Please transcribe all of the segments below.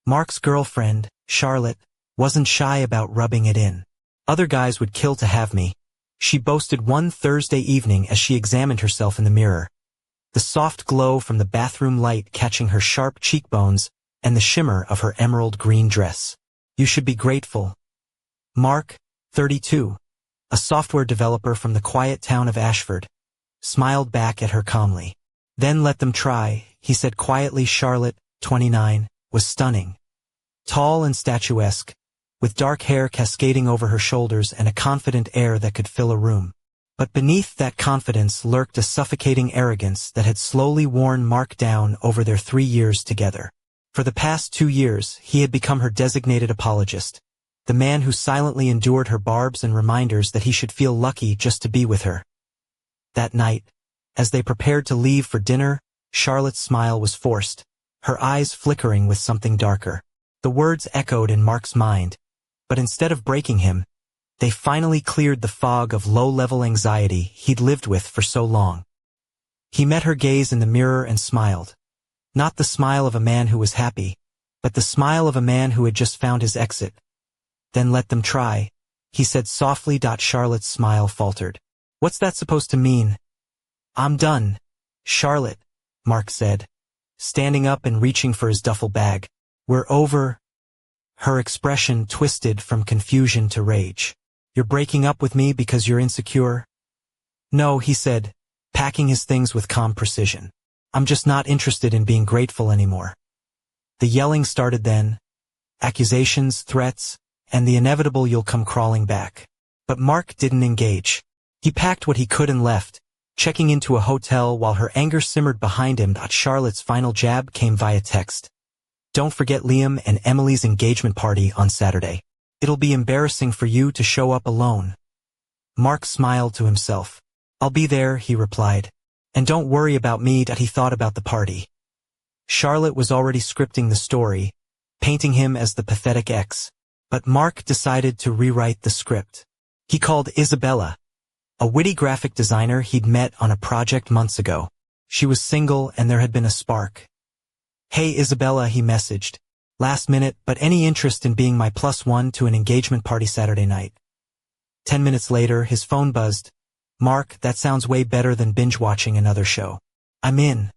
Mark's girlfriend, Charlotte, wasn't shy about rubbing it in. Other guys would kill to have me, she boasted one Thursday evening as she examined herself in the mirror. The soft glow from the bathroom light catching her sharp cheekbones and the shimmer of her emerald green dress. You should be grateful. Mark, 32, a software developer from the quiet town of Ashford, smiled back at her calmly. Then let them try, he said quietly. Charlotte, 29, was stunning. Tall and statuesque, with dark hair cascading over her shoulders and a confident air that could fill a room. But beneath that confidence lurked a suffocating arrogance that had slowly worn Mark down over their 3 years together. For the past 2 years, he had become her designated apologist, the man who silently endured her barbs and reminders that he should feel lucky just to be with her. That night, as they prepared to leave for dinner, Charlotte's smile was forced, her eyes flickering with something darker. The words echoed in Mark's mind, but instead of breaking him, they finally cleared the fog of low-level anxiety he'd lived with for so long. He met her gaze in the mirror and smiled. Not the smile of a man who was happy, but the smile of a man who had just found his exit. Then let them try, he said softly. Charlotte's smile faltered. What's that supposed to mean? I'm done, Charlotte, Mark said, standing up and reaching for his duffel bag. We're over. Her expression twisted from confusion to rage. You're breaking up with me because you're insecure? No, he said, packing his things with calm precision. I'm just not interested in being grateful anymore. The yelling started then, accusations, threats, and the inevitable you'll come crawling back. But Mark didn't engage. He packed what he could and left, checking into a hotel while her anger simmered behind him. Charlotte's final jab came via text. Don't forget Liam and Emily's engagement party on Saturday. It'll be embarrassing for you to show up alone. Mark smiled to himself. I'll be there, he replied. And don't worry about me. He thought about the party. Charlotte was already scripting the story, painting him as the pathetic ex. But Mark decided to rewrite the script. He called Isabella, a witty graphic designer he'd met on a project months ago. She was single and there had been a spark. Hey Isabella, he messaged. Last minute, but any interest in being my +1 to an engagement party Saturday night? 10 minutes later, his phone buzzed. Mark, that sounds way better than binge-watching another show. I'm in.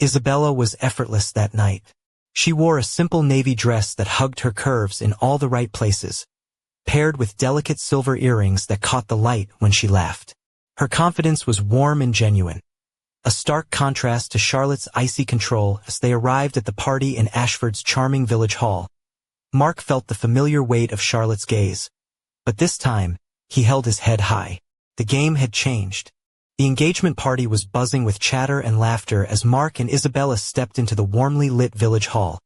Isabella was effortless that night. She wore a simple navy dress that hugged her curves in all the right places, paired with delicate silver earrings that caught the light when she laughed. Her confidence was warm and genuine, a stark contrast to Charlotte's icy control as they arrived at the party in Ashford's charming village hall. Mark felt the familiar weight of Charlotte's gaze, but this time, he held his head high. The game had changed. The engagement party was buzzing with chatter and laughter as Mark and Isabella stepped into the warmly lit village hall,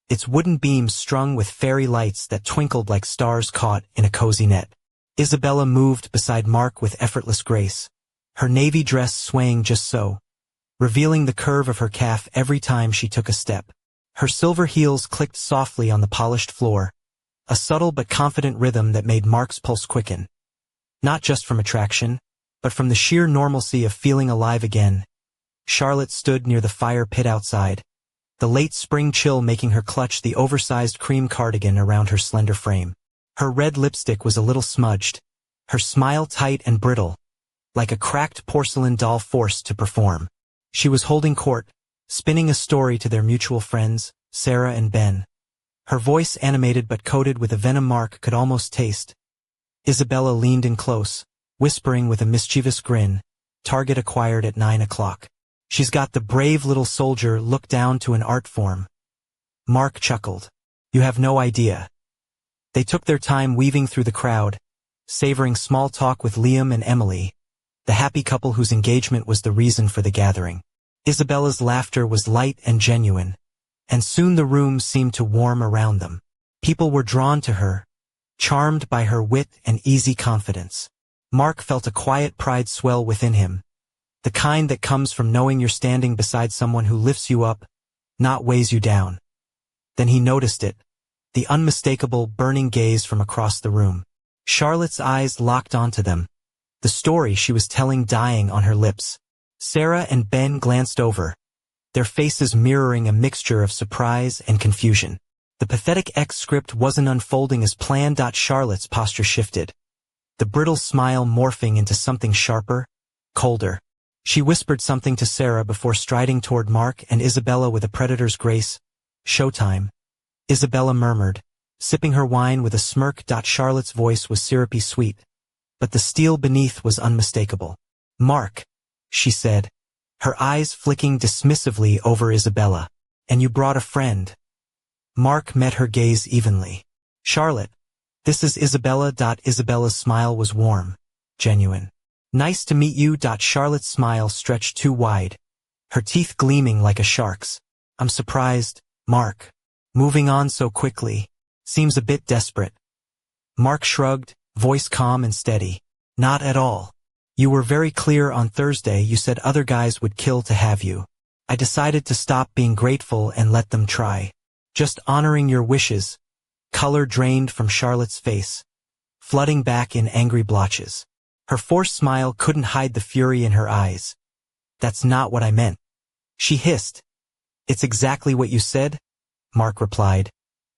its wooden beams strung with fairy lights that twinkled like stars caught in a cozy net. Isabella moved beside Mark with effortless grace, her navy dress swaying just so, revealing the curve of her calf every time she took a step. Her silver heels clicked softly on the polished floor, a subtle but confident rhythm that made Mark's pulse quicken. Not just from attraction, but from the sheer normalcy of feeling alive again. Charlotte stood near the fire pit outside, the late spring chill making her clutch the oversized cream cardigan around her slender frame. Her red lipstick was a little smudged, her smile tight and brittle, like a cracked porcelain doll forced to perform. She was holding court, spinning a story to their mutual friends, Sarah and Ben. Her voice animated but coated with a venom Mark could almost taste. Isabella leaned in close, whispering with a mischievous grin, target acquired at 9 o'clock. She's got the brave little soldier look down to an art form. Mark chuckled. You have no idea. They took their time weaving through the crowd, savoring small talk with Liam and Emily, the happy couple whose engagement was the reason for the gathering. Isabella's laughter was light and genuine, and soon the room seemed to warm around them. People were drawn to her, charmed by her wit and easy confidence. Mark felt a quiet pride swell within him, the kind that comes from knowing you're standing beside someone who lifts you up, not weighs you down. Then he noticed it, the unmistakable, burning gaze from across the room. Charlotte's eyes locked onto them, the story she was telling dying on her lips. Sarah and Ben glanced over, their faces mirroring a mixture of surprise and confusion. The pathetic X script wasn't unfolding as planned. Charlotte's posture shifted, the brittle smile morphing into something sharper, colder. She whispered something to Sarah before striding toward Mark and Isabella with a predator's grace. "Showtime," Isabella murmured, sipping her wine with a smirk. Charlotte's voice was syrupy sweet, but the steel beneath was unmistakable. "Mark," she said, her eyes flicking dismissively over Isabella. "And you brought a friend." Mark met her gaze evenly. "Charlotte, this is Isabella." Isabella's smile was warm, genuine. "Nice to meet you." Charlotte's smile stretched too wide, her teeth gleaming like a shark's. "I'm surprised, Mark. Moving on so quickly. Seems a bit desperate." Mark shrugged, voice calm and steady. "Not at all. You were very clear on Thursday. You said other guys would kill to have you. I decided to stop being grateful and let them try. Just honoring your wishes." Color drained from Charlotte's face, flooding back in angry blotches. Her forced smile couldn't hide the fury in her eyes. "That's not what I meant," she hissed. "It's exactly what you said," Mark replied,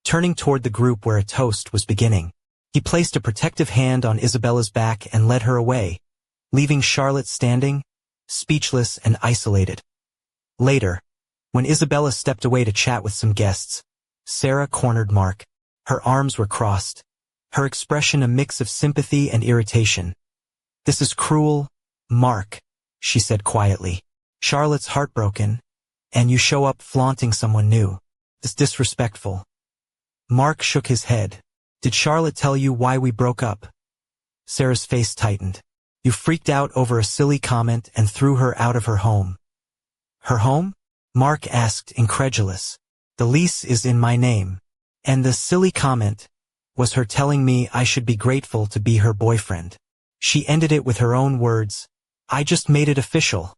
turning toward the group where a toast was beginning. He placed a protective hand on Isabella's back and led her away, leaving Charlotte standing, speechless and isolated. Later, when Isabella stepped away to chat with some guests, Sarah cornered Mark. Her arms were crossed, her expression a mix of sympathy and irritation. "This is cruel, Mark," she said quietly. "Charlotte's heartbroken, and you show up flaunting someone new. It's disrespectful." Mark shook his head. "Did Charlotte tell you why we broke up?" Sarah's face tightened. "You freaked out over a silly comment and threw her out of her home." "Her home?" Mark asked, incredulous. "The lease is in my name. And the silly comment was her telling me I should be grateful to be her boyfriend. She ended it with her own words. I just made it official."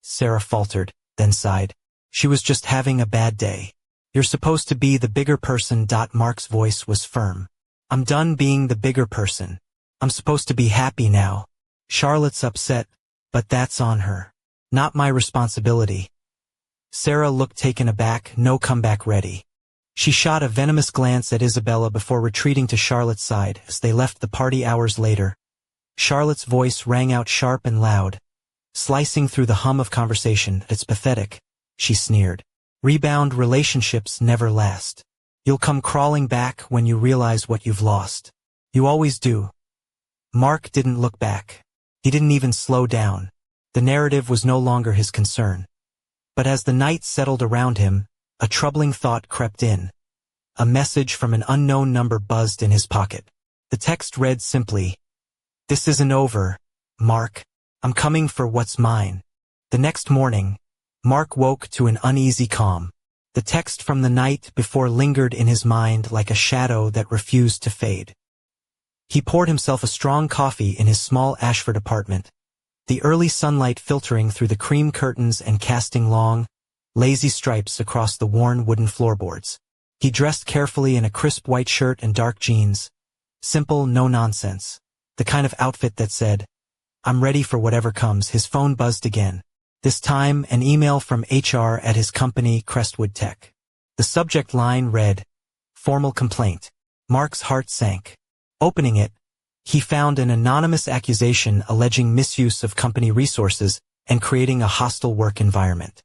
Sarah faltered, then sighed. "She was just having a bad day. You're supposed to be the bigger person." Mark's voice was firm. "I'm done being the bigger person. I'm supposed to be happy now. Charlotte's upset, but that's on her. Not my responsibility." Sarah looked taken aback, no comeback ready. She shot a venomous glance at Isabella before retreating to Charlotte's side as they left the party hours later. Charlotte's voice rang out sharp and loud, slicing through the hum of conversation. "It's pathetic," she sneered. "Rebound relationships never last. You'll come crawling back when you realize what you've lost. You always do." Mark didn't look back. He didn't even slow down. The narrative was no longer his concern. But as the night settled around him, a troubling thought crept in. A message from an unknown number buzzed in his pocket. The text read simply, "This isn't over, Mark. I'm coming for what's mine." The next morning, Mark woke to an uneasy calm. The text from the night before lingered in his mind like a shadow that refused to fade. He poured himself a strong coffee in his small Ashford apartment, the early sunlight filtering through the cream curtains and casting long, lazy stripes across the worn wooden floorboards. He dressed carefully in a crisp white shirt and dark jeans. Simple, no nonsense. The kind of outfit that said, "I'm ready for whatever comes." His phone buzzed again. This time, an email from HR at his company, Crestwood Tech. The subject line read, "Formal complaint." Mark's heart sank. Opening it, he found an anonymous accusation alleging misuse of company resources and creating a hostile work environment.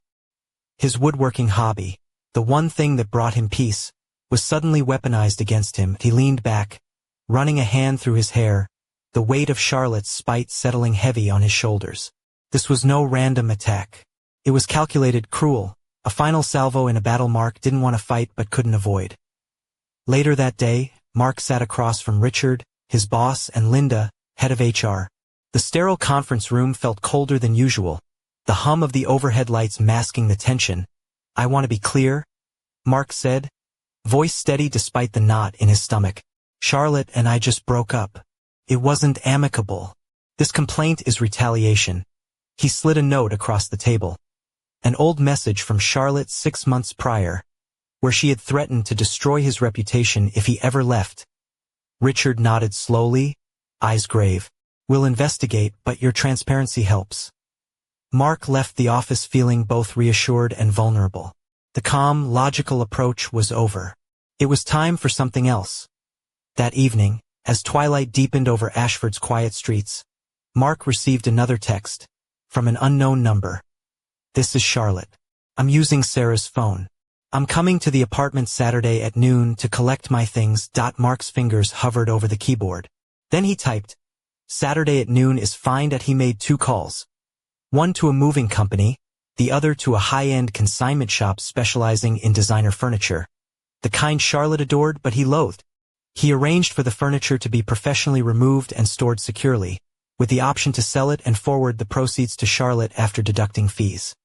His woodworking hobby, the one thing that brought him peace, was suddenly weaponized against him. He leaned back, running a hand through his hair, the weight of Charlotte's spite settling heavy on his shoulders. This was no random attack. It was calculated, cruel, a final salvo in a battle Mark didn't want to fight but couldn't avoid. Later that day, Mark sat across from Richard, his boss, and Linda, head of HR. The sterile conference room felt colder than usual, the hum of the overhead lights masking the tension. "I want to be clear," Mark said, voice steady despite the knot in his stomach. "Charlotte and I just broke up. It wasn't amicable. This complaint is retaliation." He slid a note across the table. An old message from Charlotte 6 months prior, where she had threatened to destroy his reputation if he ever left. Richard nodded slowly, eyes grave. "We'll investigate, but your transparency helps." Mark left the office feeling both reassured and vulnerable. The calm, logical approach was over. It was time for something else. That evening, as twilight deepened over Ashford's quiet streets, Mark received another text from an unknown number. "This is Charlotte. I'm using Sarah's phone. I'm coming to the apartment Saturday at noon to collect my things." Mark's fingers hovered over the keyboard. Then he typed, "Saturday at noon is fine." He made 2 calls. One to a moving company, the other to a high-end consignment shop specializing in designer furniture. The kind Charlotte adored but he loathed. He arranged for the furniture to be professionally removed and stored securely, with the option to sell it and forward the proceeds to Charlotte after deducting fees.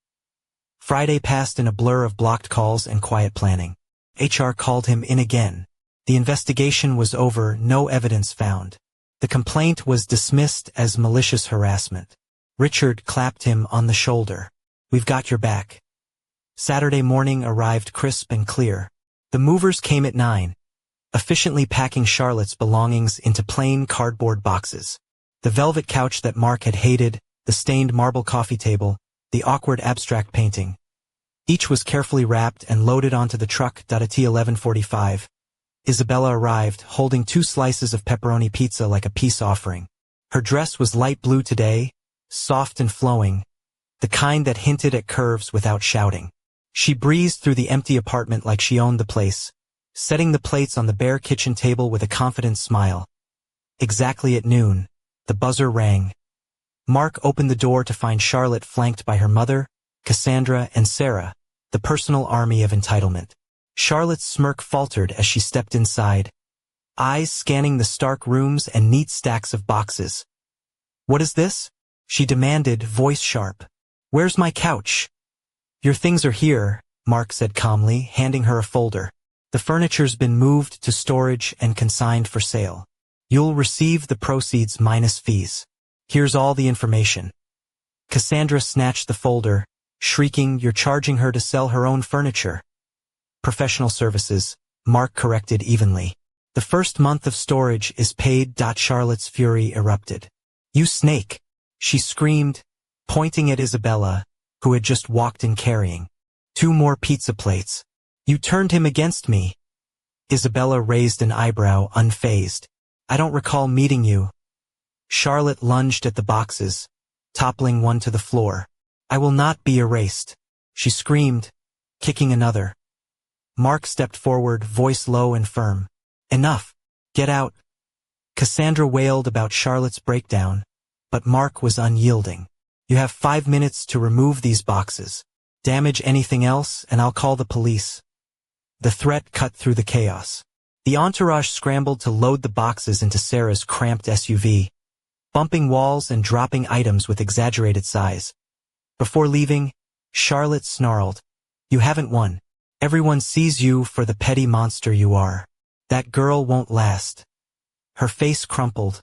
Friday passed in a blur of blocked calls and quiet planning. HR called him in again. The investigation was over, no evidence found. The complaint was dismissed as malicious harassment. Richard clapped him on the shoulder. "We've got your back." Saturday morning arrived crisp and clear. The movers came at 9, efficiently packing Charlotte's belongings into plain cardboard boxes. The velvet couch that Mark had hated, the stained marble coffee table, the awkward abstract painting. Each was carefully wrapped and loaded onto the truck. At 11:45, Isabella arrived, holding 2 slices of pepperoni pizza like a peace offering. Her dress was light blue today, soft and flowing, the kind that hinted at curves without shouting. She breezed through the empty apartment like she owned the place, setting the plates on the bare kitchen table with a confident smile. Exactly at noon, the buzzer rang. Mark opened the door to find Charlotte flanked by her mother, Cassandra, and Sarah, the personal army of entitlement. Charlotte's smirk faltered as she stepped inside, eyes scanning the stark rooms and neat stacks of boxes. "What is this?" she demanded, voice sharp. "Where's my couch?" "Your things are here," Mark said calmly, handing her a folder. "The furniture's been moved to storage and consigned for sale. You'll receive the proceeds minus fees. Here's all the information." Cassandra snatched the folder, shrieking, "You're charging her to sell her own furniture." "Professional services," Mark corrected evenly. "The first month of storage is paid." Charlotte's fury erupted. "You snake!" she screamed, pointing at Isabella, who had just walked in carrying 2 more pizza plates. "You turned him against me." Isabella raised an eyebrow, unfazed. "I don't recall meeting you." Charlotte lunged at the boxes, toppling one to the floor. "I will not be erased," she screamed, kicking another. Mark stepped forward, voice low and firm. "Enough. Get out." Cassandra wailed about Charlotte's breakdown, but Mark was unyielding. "You have 5 minutes to remove these boxes. Damage anything else, and I'll call the police." The threat cut through the chaos. The entourage scrambled to load the boxes into Sarah's cramped SUV, bumping walls and dropping items with exaggerated size. Before leaving, Charlotte snarled, "You haven't won. Everyone sees you for the petty monster you are. That girl won't last." Her face crumpled,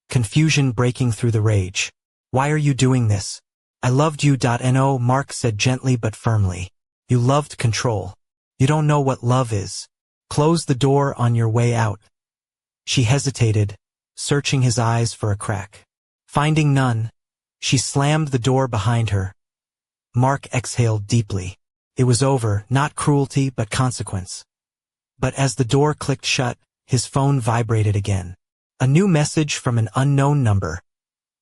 confusion breaking through the rage. "Why are you doing this?" "I loved you." No, Mark said gently but firmly. "You loved control. You don't know what love is. Close the door on your way out." She hesitated, searching his eyes for a crack. Finding none, she slammed the door behind her. Mark exhaled deeply. It was over, not cruelty but consequence. But as the door clicked shut, his phone vibrated again. A new message from an unknown number.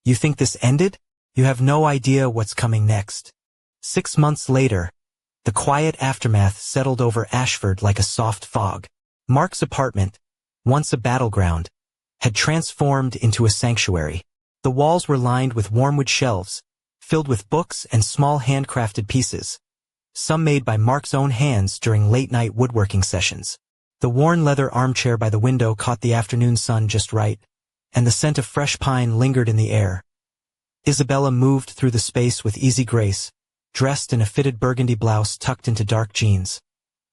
"You think this ended? You have no idea what's coming next." 6 months later, the quiet aftermath settled over Ashford like a soft fog. Mark's apartment, once a battleground, had transformed into a sanctuary. The walls were lined with wormwood shelves, filled with books and small handcrafted pieces, some made by Mark's own hands during late-night woodworking sessions. The worn leather armchair by the window caught the afternoon sun just right, and the scent of fresh pine lingered in the air. Isabella moved through the space with easy grace, dressed in a fitted burgundy blouse tucked into dark jeans,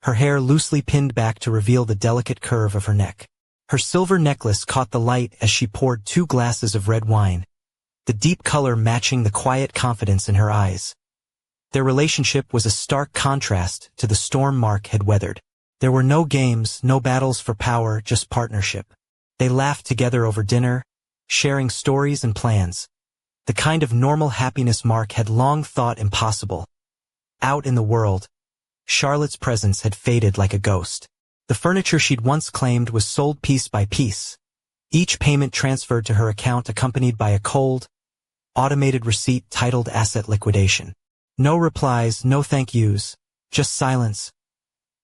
her hair loosely pinned back to reveal the delicate curve of her neck. Her silver necklace caught the light as she poured 2 glasses of red wine, the deep color matching the quiet confidence in her eyes. Their relationship was a stark contrast to the storm Mark had weathered. There were no games, no battles for power, just partnership. They laughed together over dinner, sharing stories and plans, the kind of normal happiness Mark had long thought impossible. Out in the world, Charlotte's presence had faded like a ghost. The furniture she'd once claimed was sold piece by piece. Each payment transferred to her account accompanied by a cold, automated receipt titled Asset Liquidation. No replies, no thank yous, just silence.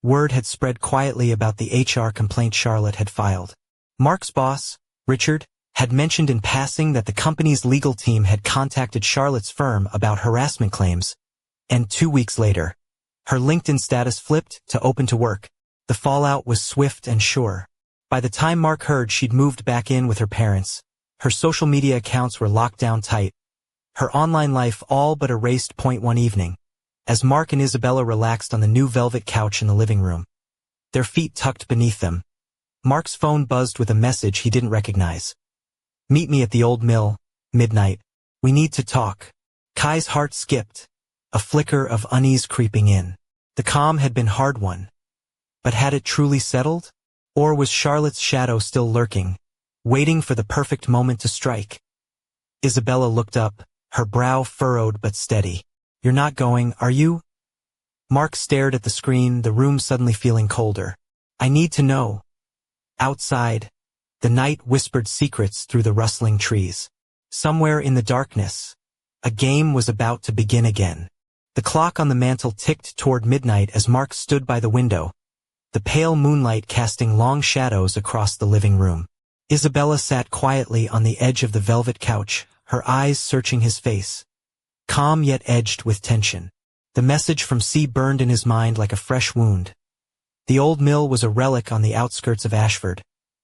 Word had spread quietly about the HR complaint Charlotte had filed. Mark's boss, Richard, had mentioned in passing that the company's legal team had contacted Charlotte's firm about harassment claims, and 2 weeks later, her LinkedIn status flipped to open to work. The fallout was swift and sure. By the time Mark heard she'd moved back in with her parents, her social media accounts were locked down tight. Her online life all but erased. One evening, as Mark and Isabella relaxed on the new velvet couch in the living room, their feet tucked beneath them, Mark's phone buzzed with a message he didn't recognize. "Meet me at the old mill, midnight. We need to talk." Kai's heart skipped, a flicker of unease creeping in. The calm had been hard-won. But had it truly settled? Or was Charlotte's shadow still lurking, waiting for the perfect moment to strike? Isabella looked up, her brow furrowed but steady. "You're not going, are you?" Mark stared at the screen, the room suddenly feeling colder. "I need to know." Outside, the night whispered secrets through the rustling trees. Somewhere in the darkness, a game was about to begin again. The clock on the mantel ticked toward midnight as Mark stood by the window, the pale moonlight casting long shadows across the living room. Isabella sat quietly on the edge of the velvet couch, her eyes searching his face, calm yet edged with tension. The message from C burned in his mind like a fresh wound. The old mill was a relic on the outskirts of Ashford,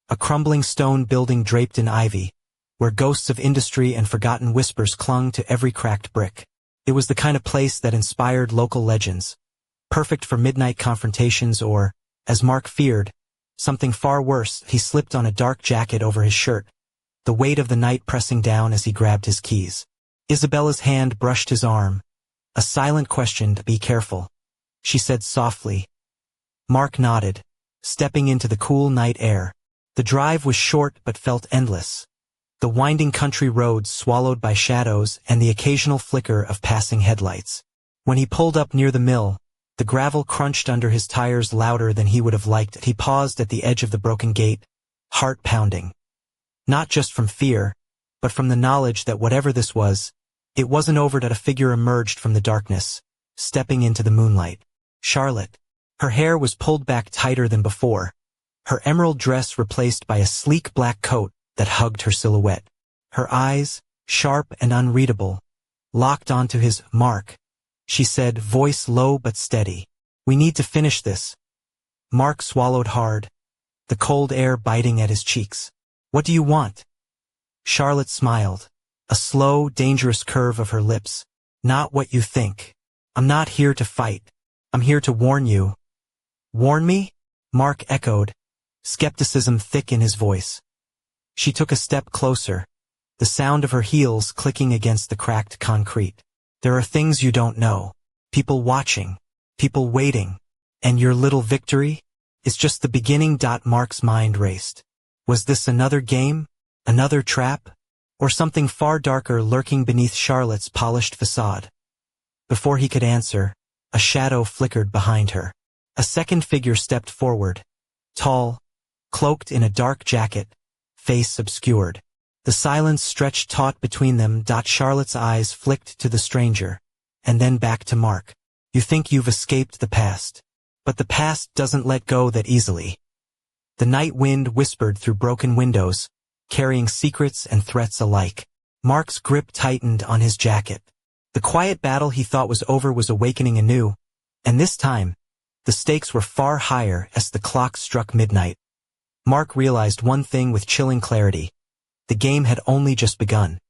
a crumbling stone building draped in ivy, where ghosts of industry and forgotten whispers clung to every cracked brick. It was the kind of place that inspired local legends, perfect for midnight confrontations or, as Mark feared, something far worse. He slipped on a dark jacket over his shirt, the weight of the night pressing down as he grabbed his keys. Isabella's hand brushed his arm. A silent question, "Be careful," she said softly. Mark nodded, stepping into the cool night air. The drive was short but felt endless. The winding country roads swallowed by shadows and the occasional flicker of passing headlights. When he pulled up near the mill, the gravel crunched under his tires louder than he would have liked. He paused at the edge of the broken gate, heart pounding. Not just from fear, but from the knowledge that whatever this was, it wasn't over. That a figure emerged from the darkness, stepping into the moonlight. Charlotte. Her hair was pulled back tighter than before, her emerald dress replaced by a sleek black coat that hugged her silhouette. Her eyes, sharp and unreadable, locked onto his. "Mark," she said, voice low but steady. "We need to finish this." Mark swallowed hard, the cold air biting at his cheeks. "What do you want?" Charlotte smiled, a slow, dangerous curve of her lips. "Not what you think. I'm not here to fight. I'm here to warn you." "Warn me?" Mark echoed, skepticism thick in his voice. She took a step closer, the sound of her heels clicking against the cracked concrete. "There are things you don't know. People watching. People waiting. And your little victory is just the beginning." Mark's mind raced. Was this another game? Another trap? Or something far darker lurking beneath Charlotte's polished facade? Before he could answer, a shadow flickered behind her. A second figure stepped forward, tall, cloaked in a dark jacket, face obscured. The silence stretched taut between them. Charlotte's eyes flicked to the stranger, and then back to Mark. "You think you've escaped the past. But the past doesn't let go that easily." The night wind whispered through broken windows, carrying secrets and threats alike. Mark's grip tightened on his jacket. The quiet battle he thought was over was awakening anew, and this time, the stakes were far higher. As the clock struck midnight, Mark realized one thing with chilling clarity. The game had only just begun.